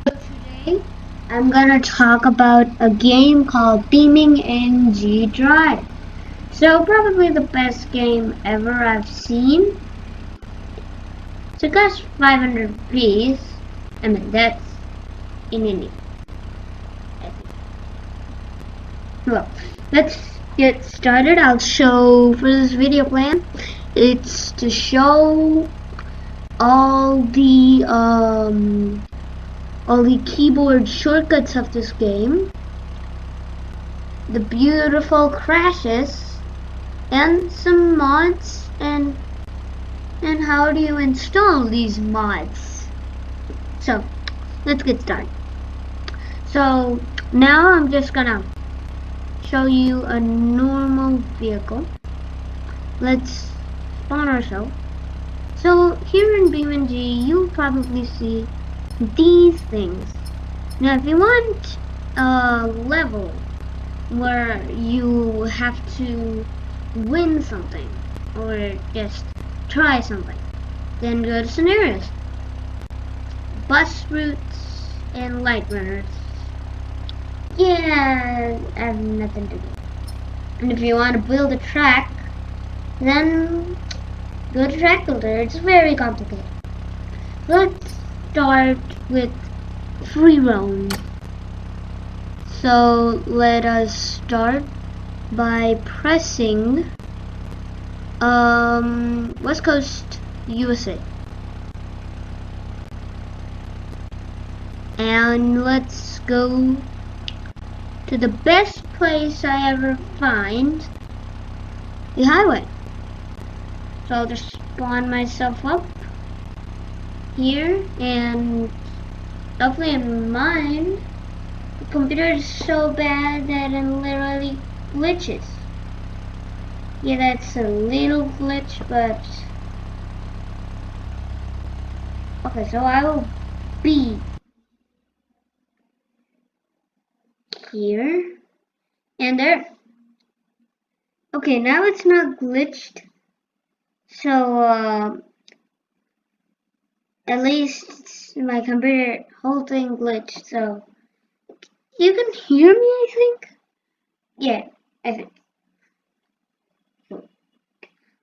Today, I'm gonna talk about a game called BeamNG Drive. So probably the best game ever I've seen. So it costs 500 rupees. I mean that's in India. I think. Well, let's get started. I'll show for this video plan. It's to show all the keyboard shortcuts of this game, the beautiful crashes, and some mods, and how do you install these mods. So let's get started. So now I'm just gonna show you a normal vehicle. Let's spawn ourselves. So here in BeamNG you'll probably see these things. Now if you want a level where you have to win something or just try something, then go to scenarios, bus routes, and light runners. Yeah, I have nothing to do. And if you want to build a track, then go to track builder. It's very complicated. Let's start with free roam. So let us start by pressing West Coast, USA. And let's go to the best place I ever find, the highway. So I'll just spawn myself up here, and hopefully in mine, the computer is so bad that it literally glitches. Yeah, that's a little glitch, but okay, so I will be here and there. Okay, now it's not glitched, so at least my computer whole thing glitched, so you can hear me, I think. Yeah, I think. So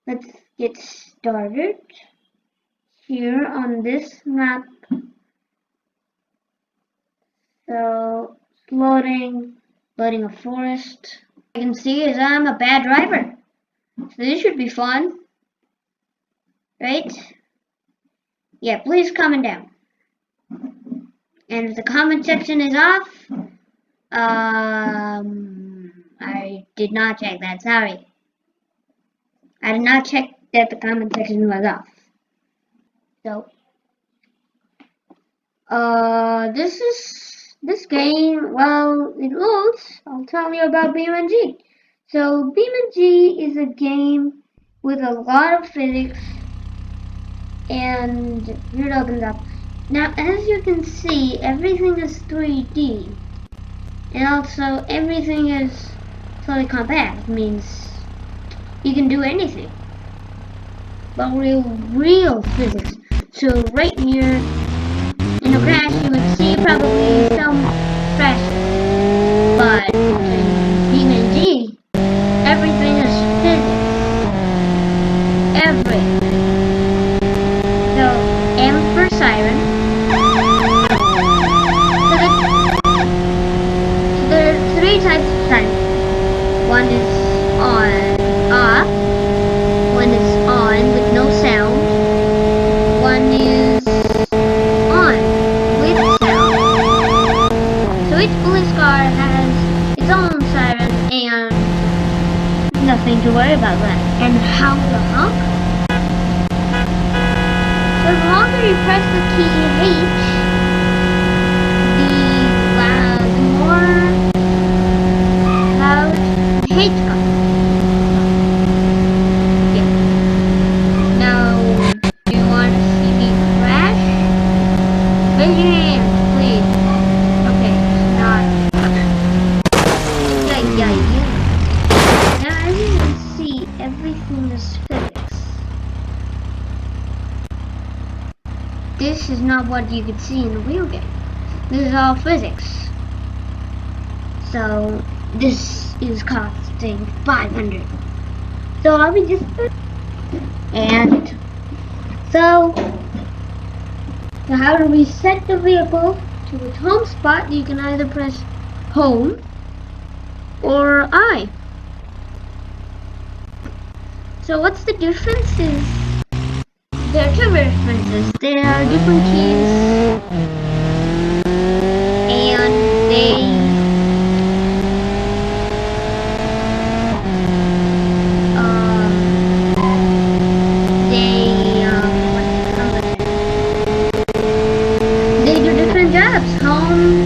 let's get started here on this map. So loading a forest. I can see is I'm a bad driver. So this should be fun, right? Yeah, please comment down. And if the comment section is off, I did not check that, sorry. I did not check that the comment section was off. So, this game, well, it loads. I'll tell you about BeamNG. So, BeamNG is a game with a lot of physics, and here it opens up. Now, as you can see, everything is 3D, and also everything is totally compact. It means you can do anything, but real physics. So right here in a crash, you would see probably some crashes, but in BeamNG, everything is physics. Everything. So M for siren. So there are three types of sirens. One is on, off. One is on with no sound. One is on with sound. So each police car has its own siren and nothing to worry about that. And how to honk? So the longer you press the key H, the more loud the H comes. Yeah. Now, do you want to see me crash? Raise your hand, please. Okay, not. Yeah. Now, as you can see, everything is physics. This is not what you could see in a real game. This is all physics. So this is costing 500. So I'll be just and so how to reset the vehicle to its home spot? You can either press home or I. So what's the difference is there are two differences. There are different keys and they do different jobs. Home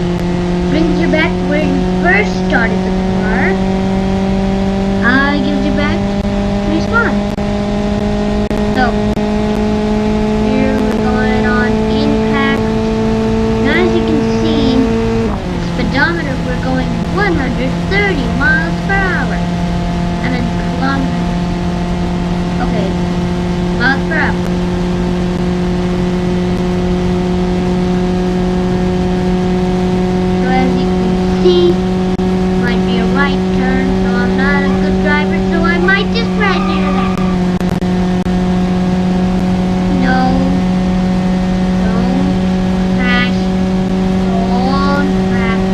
brings you back to where you first started the car. I gives you back to respawn. So here we're going on impact. Now as you can see, the speedometer we're going 130 miles per hour. And then kilometers. Okay, miles per hour. So as you can see, might be a right turn, so I'm not a good driver, so I might just crash into that. No, don't crash. Don't crash.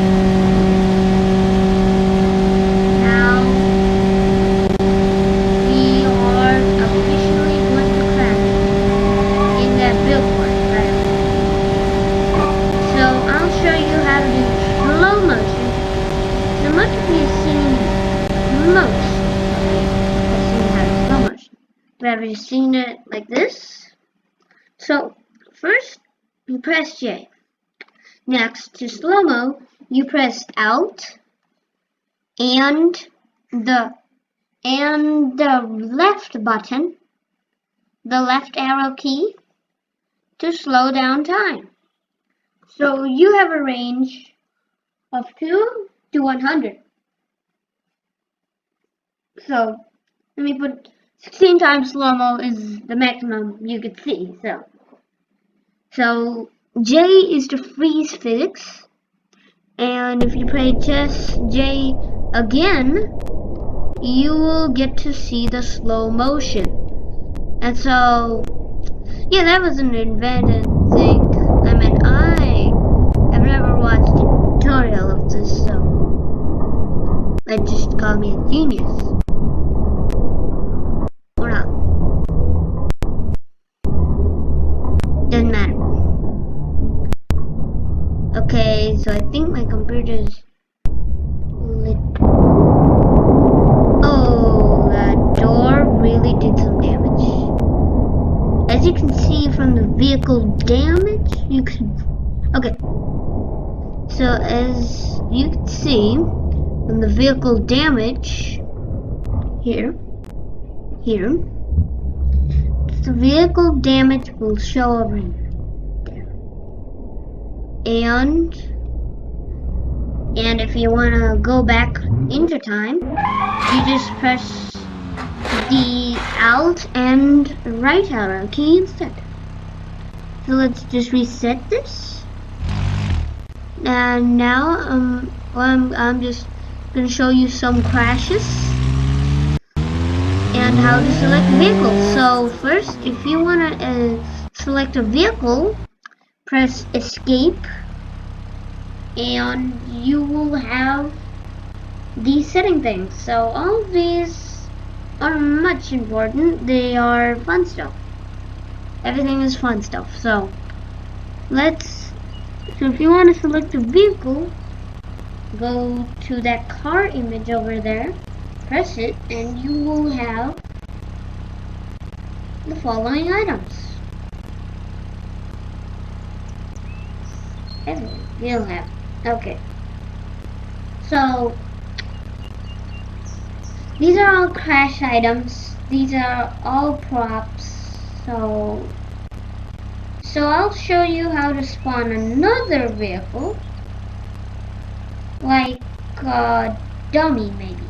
Now we are officially going to crash in that billboard right away. So I'll show you how to do slow motion. So much of you have seen most of you have seen how to slow motion. But have you seen it like this? So first you press J. Next to slow-mo, you press Alt and the left button, the left arrow key, to slow down time. So you have a range of 2 to 100. So let me put 16 times slow-mo is the maximum you could see. So J is to freeze physics, and if you press J again, you will get to see the slow motion. And so, yeah, that was an invented thing. I mean, I have never watched a tutorial of this, so they just call me a genius. Or not. Doesn't matter. Okay, so I think my computer's lit. Oh, that door really did some damage. As you can see from the vehicle damage, you can... Okay. So as you can see from the vehicle damage, here, the vehicle damage will show over here. And if you want to go back into time, you just press the Alt and right arrow key instead. So let's just reset this. And now I'm just going to show you some crashes and how to select vehicles. So first, if you want to select a vehicle, press escape and you will have these setting things. So all of these are much important. They are fun stuff. Everything is fun stuff. So if you want to select a vehicle, go to that car image over there, press it, and you will have the following items. Everything you'll have. Okay. So these are all crash items. These are all props. So I'll show you how to spawn another vehicle, like a dummy maybe.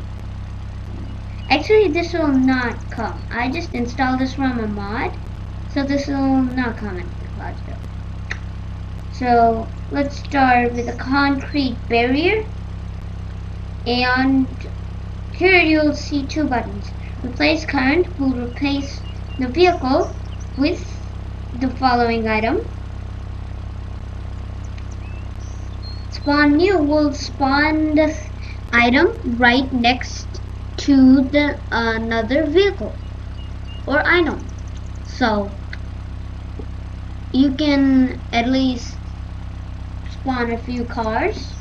Actually, this will not come. I just installed this from a mod, so this will not come in the cloud. So let's start with a concrete barrier, and here you'll see two buttons. Replace current will replace the vehicle with the following item. Spawn new will spawn the item right next to the another vehicle or item. So you can at least spawn a few cars.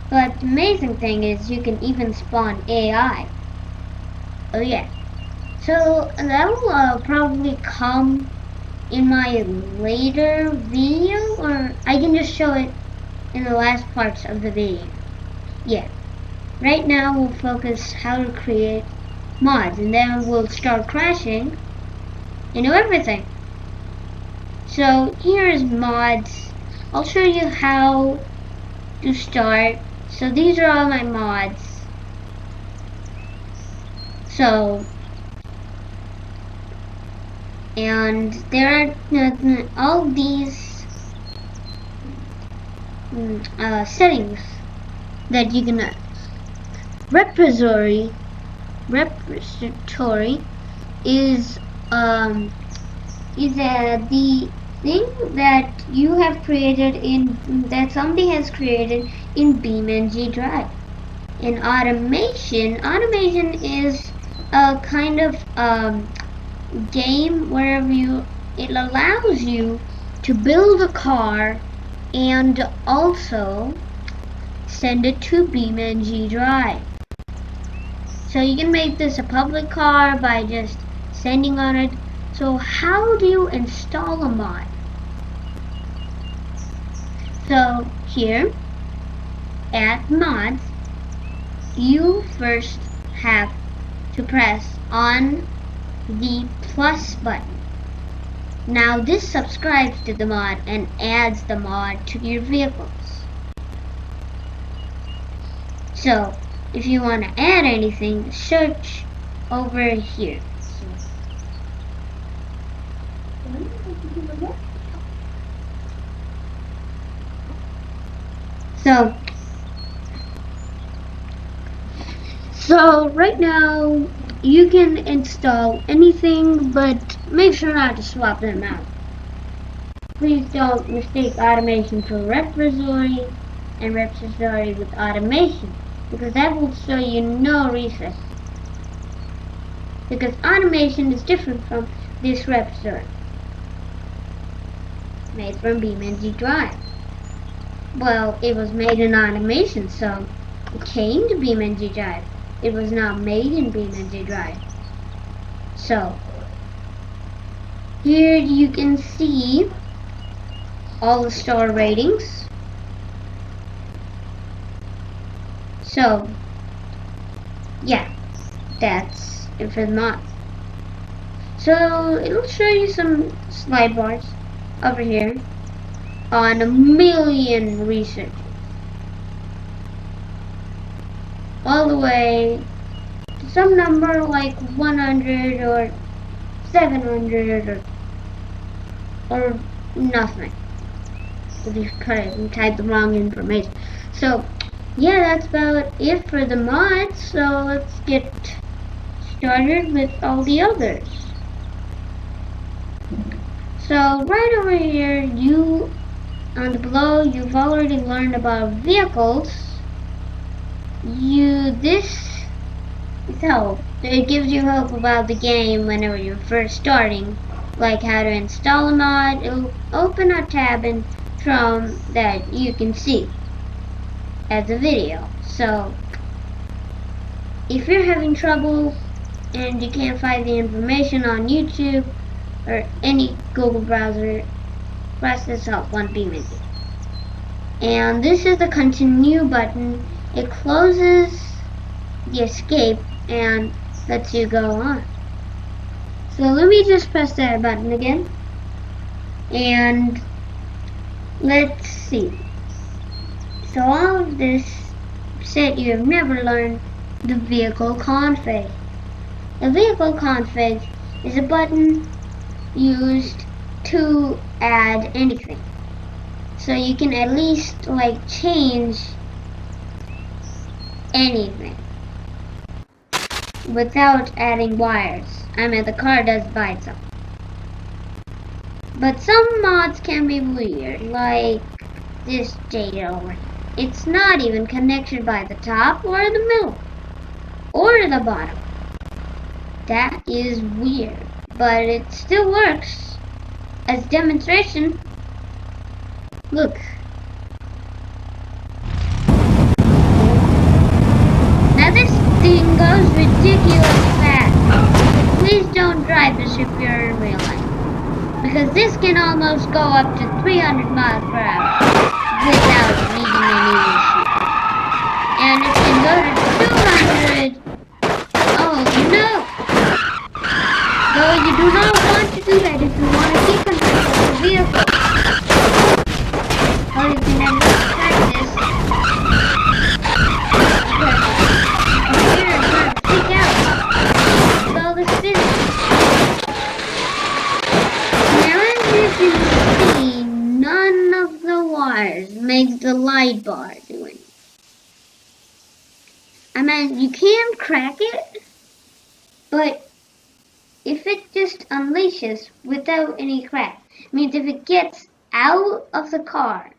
But the amazing thing is you can even spawn AI. Oh yeah. So that will probably come in my later video, or I can just show it in the last parts of the video. Yeah. Right now we'll focus how to create mods, and then we'll start crashing into everything. So here is mods. I'll show you how to start. So these are all my mods. So, and there are all these settings that you can repository is the thing that you have created in that somebody has created in BeamNG Drive. In automation is a kind of game where it allows you to build a car and also send it to BeamNG Drive. So you can make this a public car by just sending on it. So how do you install a mod? So here at mods, you first have to press on the plus button. Now this subscribes to the mod and adds the mod to your vehicles. So if you want to add anything, search over here. So right now you can install anything, but make sure not to swap them out. Please don't mistake automation for repository and repository with automation, because that will show you no reset. Because automation is different from this repository, made from BeamNG Drive. Well, it was made in automation, so it came to BeamNG Drive. It was not made in BeamNG Drive. So here you can see all the star ratings. So yeah, that's it for the mod. So it'll show you some slide bars over here on 1,000,000 researchers, all the way to some number like 100 or 700 or nothing. If you type the wrong information. So yeah, that's about it for the mods. So let's get started with all the others. So right over here, on the below, you've already learned about vehicles. This is help. It gives you hope about the game whenever you're first starting, like how to install a mod. It'll open a tab in Chrome that you can see as a video. So if you're having trouble and you can't find the information on YouTube or any Google browser, press this help on BeamNG. And this is the continue button. It closes the escape and lets you go on. So let me just press that button again. And let's see. So all of this said you have never learned the vehicle config. The vehicle config is a button used to add anything. So you can at least like change anything without adding wires. I mean, the car does by itself. But some mods can be weird, like this data over here. It's not even connected by the top or the middle or the bottom. That is weird, but it still works. As demonstration, look. Now this thing goes ridiculously fast. Please don't drive this if you're in real life, because this can almost go up to 300 miles per hour without needing any issue. And it can go to 200. Oh no! Though you do not want to do that if you want to keep control of the vehicle. Or you can at least practice. Because the computer is going to freak out with all this physics. Now as you can see, none of the wires make the light bar do anything. I mean, you can crack it, but if it just unleashes without any crack, means if it gets out of the car,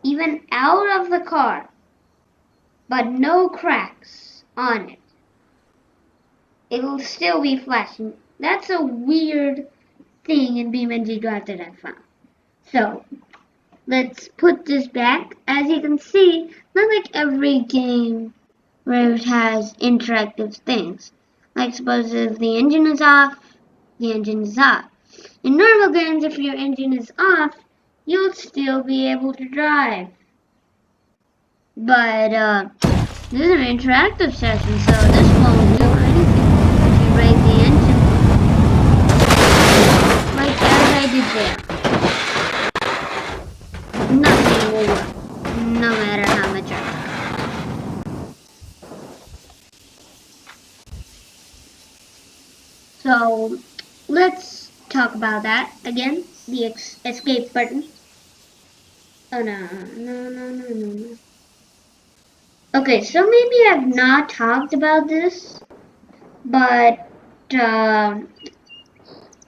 even out of the car, but no cracks on it, it will still be flashing. That's a weird thing in BeamNG Drive that I found. So, let's put this back. As you can see, not like every game where it has interactive things. Like suppose if the engine is off, the engine is off. In normal games, if your engine is off, you'll still be able to drive. But this is an interactive session, so this won't do anything. If you raise the engine, like as I did there, nothing will work, no matter how much I try. So let's talk about that again. The escape button. Oh no. Okay, so maybe I've not talked about this, but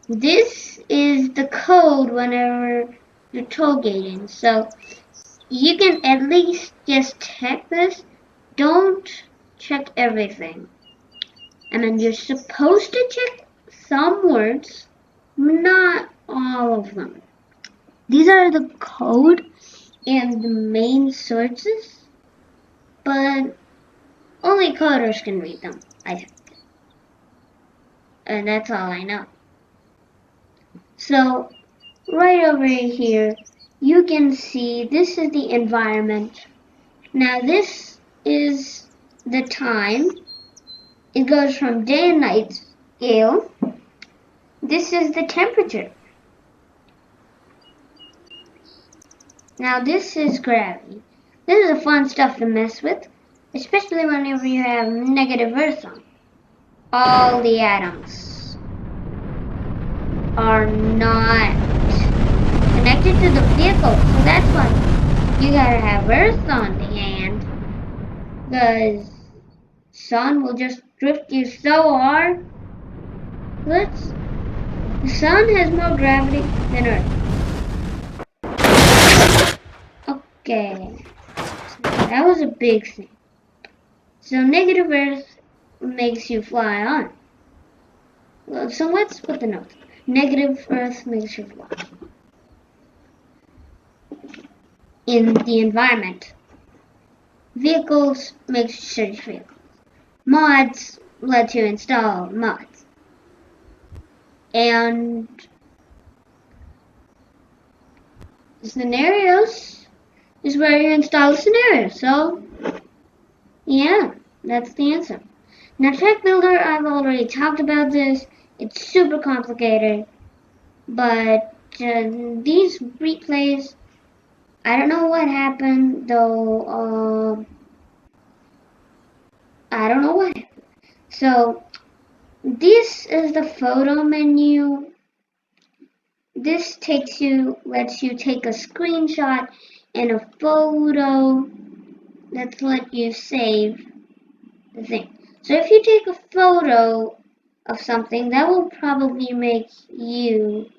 this is the code whenever you're toll gating. So you can at least just check this. Don't check everything. And then you're supposed to check some words, not all of them. These are the code and the main sources, but only coders can read them, I think. And that's all I know. So right over here, you can see this is the environment. Now this is the time. It goes from day and night scale. This is the temperature. Now this is gravity. This is the fun stuff to mess with, especially whenever you have negative Earth on. All the atoms are not connected to the vehicle, so that's why you gotta have Earth on the hand, because sun will just drift you so hard. The sun has more gravity than Earth. Okay, that was a big thing. So negative Earth makes you fly on. Well, so let's put the notes. Negative Earth makes you fly. In the environment, vehicles makes you search vehicles. Mods let you install mods. And scenarios is where you install a scenario. So, yeah, that's the answer. Now, Track Builder, I've already talked about this. It's super complicated. But these replays, I don't know what happened, though. I don't know what happened. So, this is the photo menu. this lets you take a screenshot and a photo. Let's let you save the thing. So if you take a photo of something, that will probably make you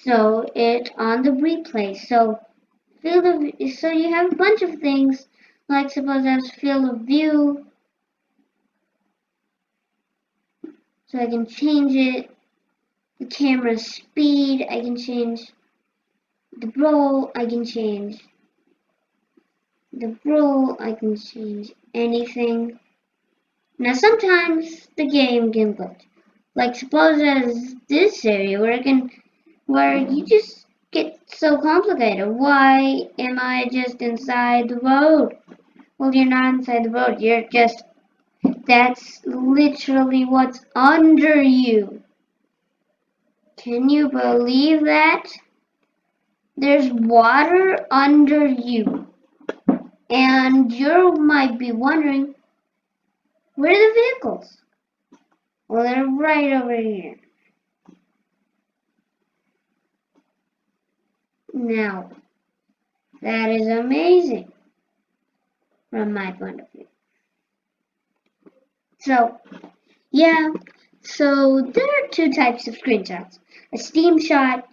show it on the replay. So so you have a bunch of things, like suppose as field of view. So I can change it, the camera speed, I can change the roll, I can change anything. Now sometimes the game can glitch. Like suppose as this area where you just get so complicated. Why am I just inside the road? Well, you're not inside the road. That's literally what's under you. Can you believe that? There's water under you. And you might be wondering, where are the vehicles? Well, they're right over here. Now, that is amazing from my point of view. So, yeah, so there are two types of screenshots. A Steam shot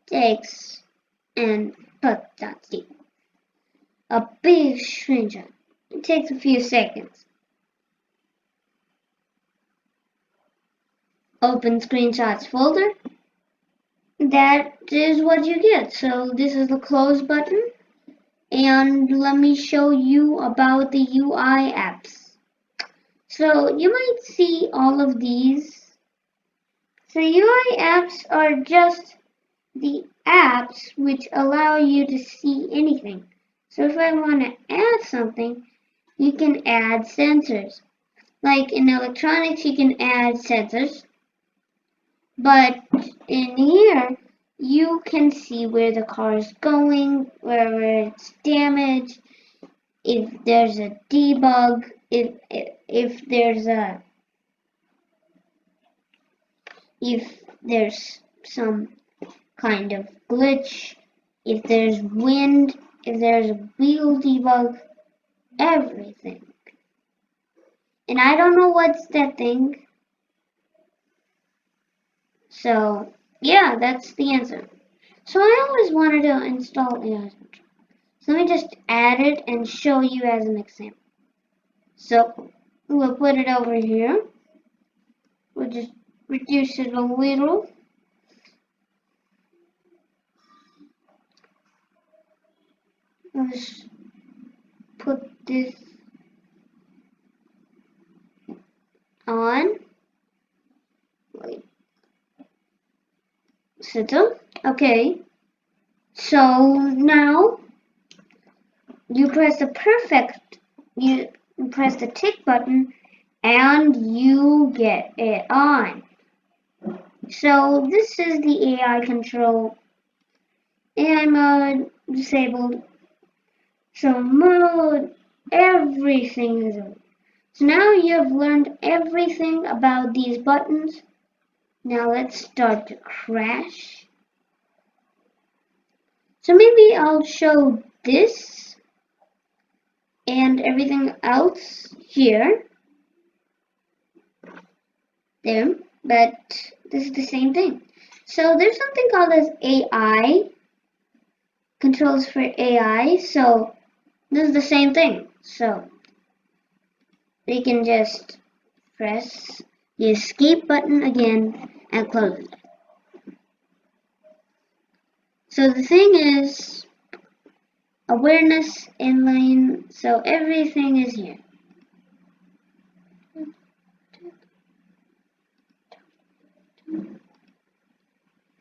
takes and put.steam. A big screenshot. It takes a few seconds. Open screenshots folder. That is what you get. So this is the close button. And let me show you about the UI apps. So you might see all of these. So UI apps are just the apps which allow you to see anything. So if I want to add something, you can add sensors. Like in electronics, you can add sensors. But in here, you can see where the car is going, where it's damaged, if there's a debug, if there's some kind of glitch, if there's wind, if there's a wheel debug, everything. And I don't know what's that thing. So yeah, that's the answer. So I always wanted to install AI. So let me just add it and show you as an example. So we'll put it over here. We'll just reduce it a little. Let's put this on. Wait. Settle. Okay. So now you press the tick button and you get it on. So this is the AI control. AI mode disabled. So mode, everything is on. So now you have learned everything about these buttons. Now let's start to crash. So maybe I'll show this and everything else here. There, but this is the same thing. So there's something called as AI, controls for AI. So this is the same thing. So we can just press the escape button again and close it. So the thing is awareness inline, so everything is here.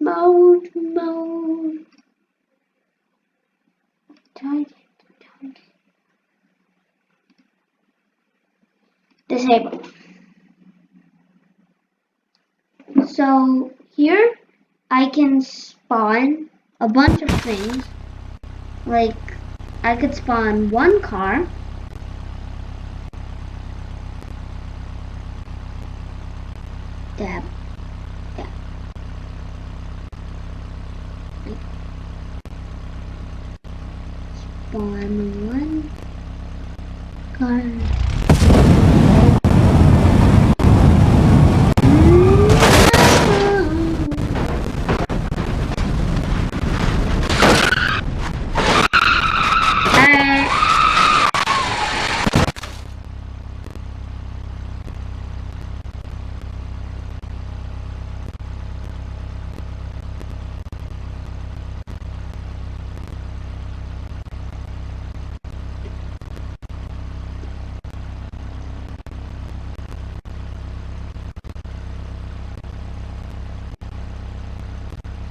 Mode. Target. Disable. So here I can spawn a bunch of things. Like I could spawn one car. Tab. Yeah. Spawn one. Car.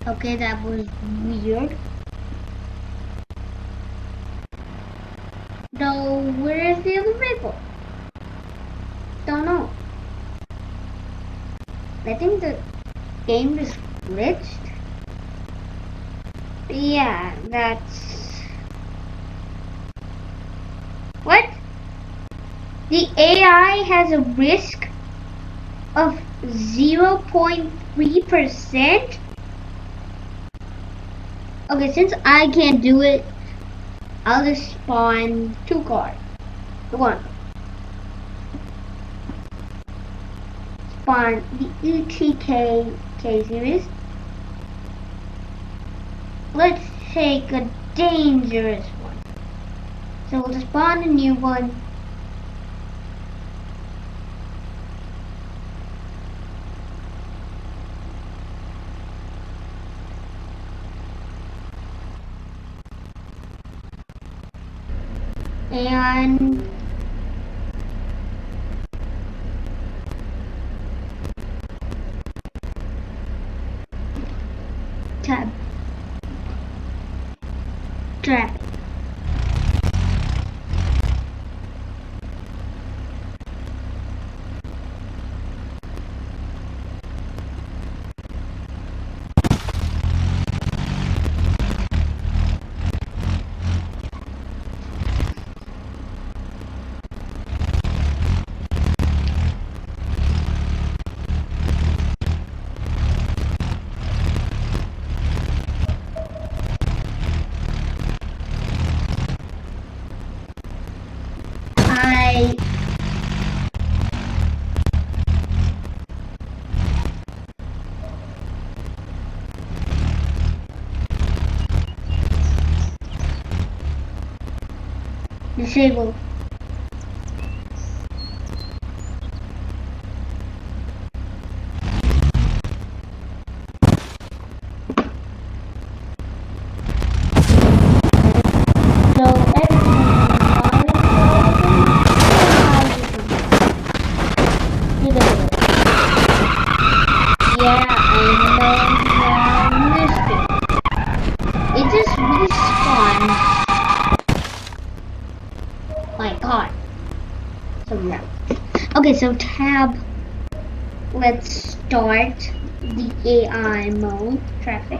Okay, that was weird. Though, where is the other rifle? Don't know. I think the game is glitched. Yeah, that's... What? The AI has a risk of 0.3%? Okay, since I can't do it, I'll just spawn 2 cars. One. Spawn the ETK series. Let's take a dangerous one. So we'll spawn a new one. And tab. Traffic. Disable. Okay, so tab. Let's start the AI mode traffic.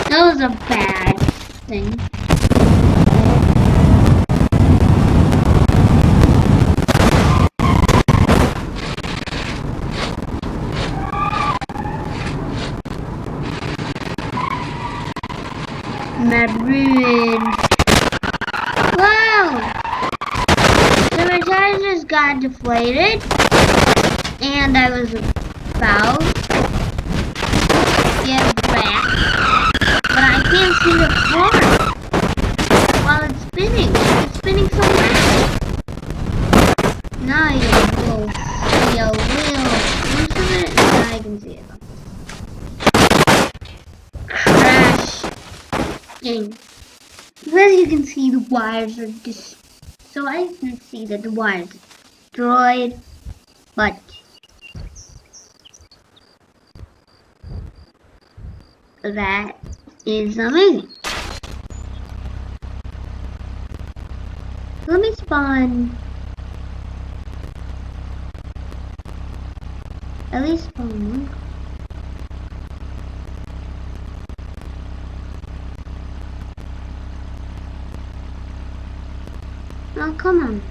That was a bad thing. Mad ruined. Wow! So my tires just got deflated, and I was about to get back, but I can't see the car while it's spinning. It's spinning so fast. Now you will see a And as you can see, the wires are just. So I can see that the wires are destroyed, but that is amazing. Let me spawn. At least spawn one. Oh, come on.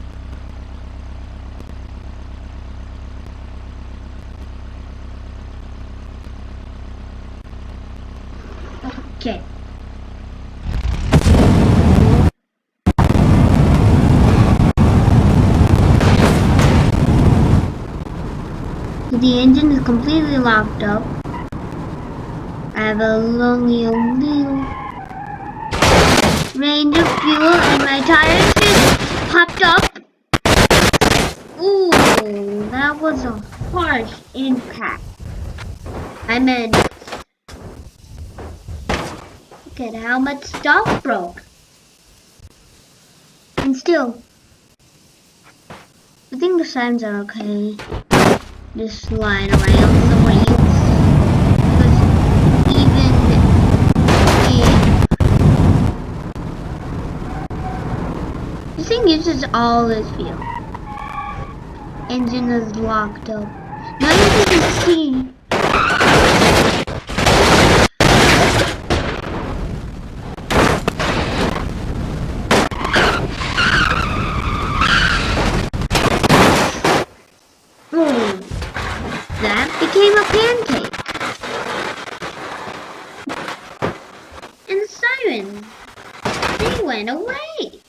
Okay. The engine is completely locked up. I have only a little range of fuel and my tires just popped up. Ooh, that was a harsh impact. I meant, look at how much stuff broke. And still, I think the signs are okay. Just lying around somewhere else. Because even if this thing uses all this fuel, engine is locked up. Now you can see that became a pancake. And the sirens, they went away.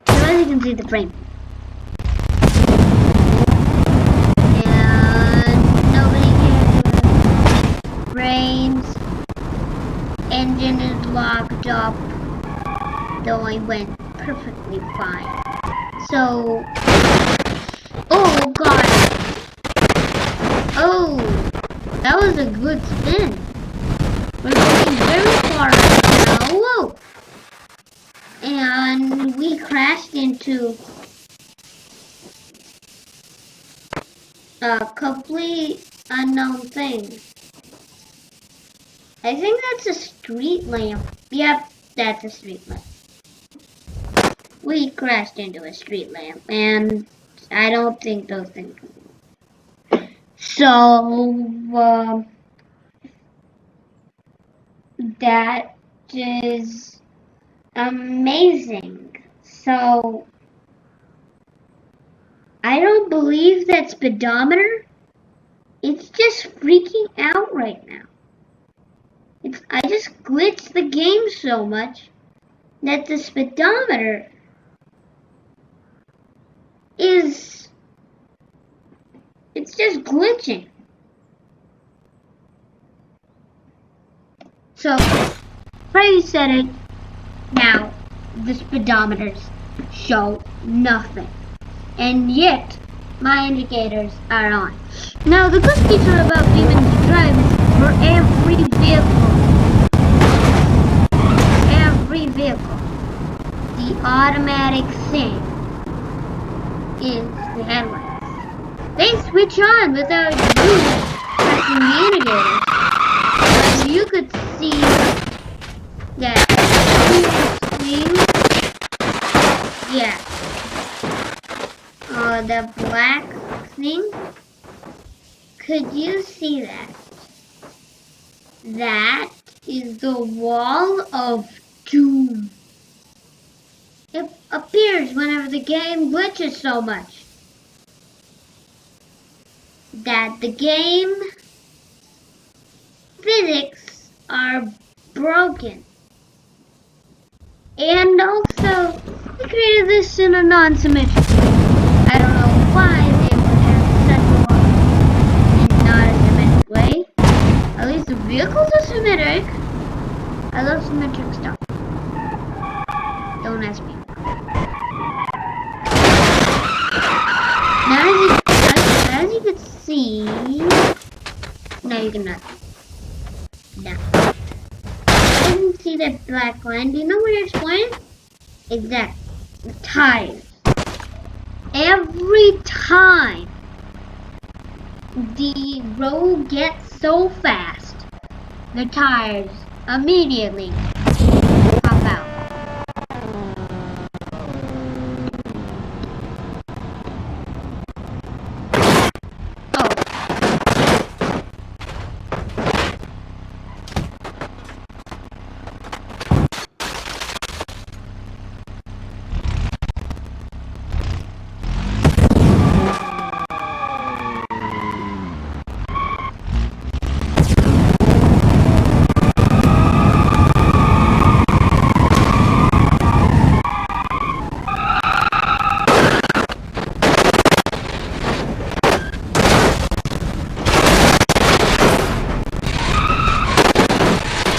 So as you can see the frame. And nobody cares. Frames. Engine is locked up. Though I went perfectly fine. So, oh god. Oh, that was a good spin. We're going very far now. Whoa! And we crashed into a complete unknown thing. I think that's a street lamp. Yep, that's a street lamp. We crashed into a street lamp, and I don't think those things. So, that is amazing. So, I don't believe that speedometer. It's just freaking out right now. I just glitched the game so much that the speedometer is, it's just glitching. So, Freddy said it. Now, the speedometers show nothing. And yet, my indicators are on. Now, the good feature about BeamNG Drive is for every vehicle. Every vehicle. The automatic thing is the headlights. They switch on without you pressing the indicators. So you could see that yeah. The black thing. Could you see that? That is the wall of doom. It appears whenever the game glitches so much that the game physics are broken. And also, they created this in a non-symmetric way. I don't know why they would have such a one and not a symmetric way. At least the vehicles are symmetric. I love symmetric stuff. Don't ask me. Now as you can see, now you cannot. Now. As you can see that black line? Do you know what it's explain? Exactly. The tires. Every time the road gets so fast, the tires immediately pop out.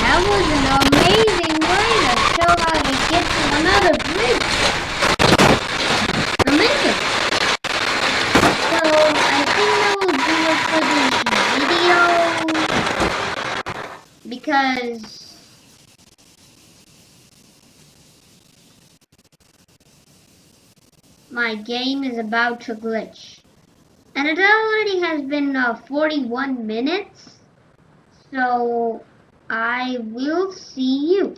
That was an amazing way to show how to get to another bridge. Amazing. So I think that will do it for this video because my game is about to glitch. And it already has been 41 minutes. So I will see you.